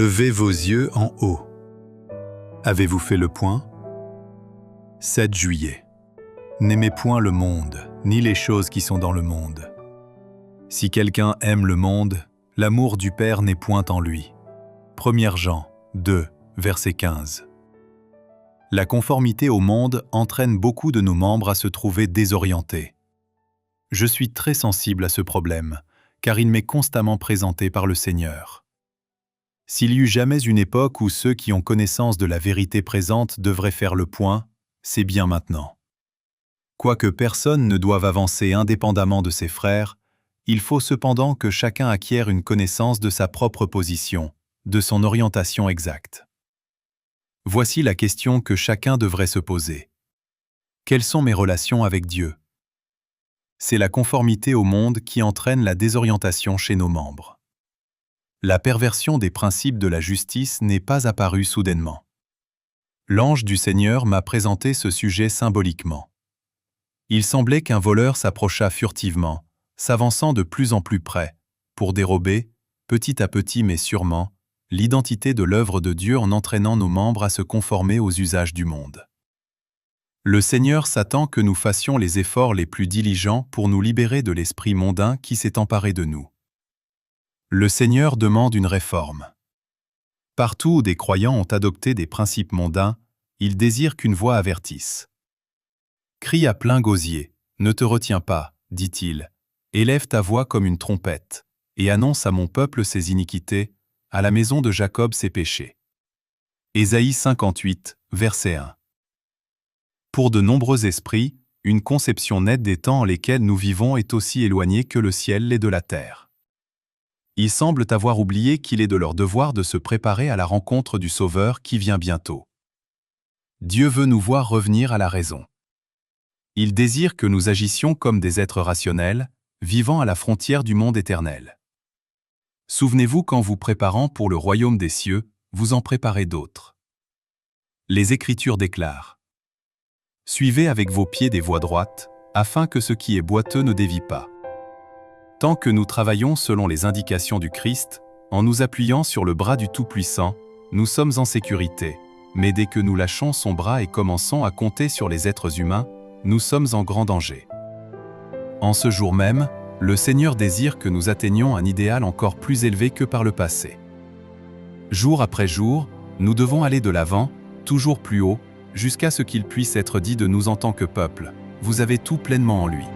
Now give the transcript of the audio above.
Levez vos yeux en haut. Avez-vous fait le point? 7 juillet. N'aimez point le monde, ni les choses qui sont dans le monde. Si quelqu'un aime le monde, l'amour du Père n'est point en lui. 1 Jean 2, verset 15. La conformité au monde entraîne beaucoup de nos membres à se trouver désorientés. Je suis très sensible à ce problème, car il m'est constamment présenté par le Seigneur. S'il y eut jamais une époque où ceux qui ont connaissance de la vérité présente devraient faire le point, c'est bien maintenant. Quoique personne ne doive avancer indépendamment de ses frères, il faut cependant que chacun acquiert une connaissance de sa propre position, de son orientation exacte. Voici la question que chacun devrait se poser. Quelles sont mes relations avec Dieu? C'est la conformité au monde qui entraîne la désorientation chez nos membres. La perversion des principes de la justice n'est pas apparue soudainement. L'ange du Seigneur m'a présenté ce sujet symboliquement. Il semblait qu'un voleur s'approcha furtivement, s'avançant de plus en plus près, pour dérober, petit à petit mais sûrement, l'identité de l'œuvre de Dieu en entraînant nos membres à se conformer aux usages du monde. Le Seigneur s'attend que nous fassions les efforts les plus diligents pour nous libérer de l'esprit mondain qui s'est emparé de nous. Le Seigneur demande une réforme. Partout où des croyants ont adopté des principes mondains, il désire qu'une voix avertisse. Crie à plein gosier, ne te retiens pas, dit-il, élève ta voix comme une trompette, et annonce à mon peuple ses iniquités, à la maison de Jacob ses péchés. Ésaïe 58, verset 1. Pour de nombreux esprits, une conception nette des temps en lesquels nous vivons est aussi éloignée que le ciel l'est de la terre. Ils semblent avoir oublié qu'il est de leur devoir de se préparer à la rencontre du Sauveur qui vient bientôt. Dieu veut nous voir revenir à la raison. Il désire que nous agissions comme des êtres rationnels, vivant à la frontière du monde éternel. Souvenez-vous qu'en vous préparant pour le royaume des cieux, vous en préparez d'autres. Les Écritures déclarent: « Suivez avec vos pieds des voies droites, afin que ce qui est boiteux ne dévie pas. » Tant que nous travaillons selon les indications du Christ, en nous appuyant sur le bras du Tout-Puissant, nous sommes en sécurité, mais dès que nous lâchons son bras et commençons à compter sur les êtres humains, nous sommes en grand danger. En ce jour même, le Seigneur désire que nous atteignions un idéal encore plus élevé que par le passé. Jour après jour, nous devons aller de l'avant, toujours plus haut, jusqu'à ce qu'il puisse être dit de nous en tant que peuple: « Vous avez tout pleinement en lui. »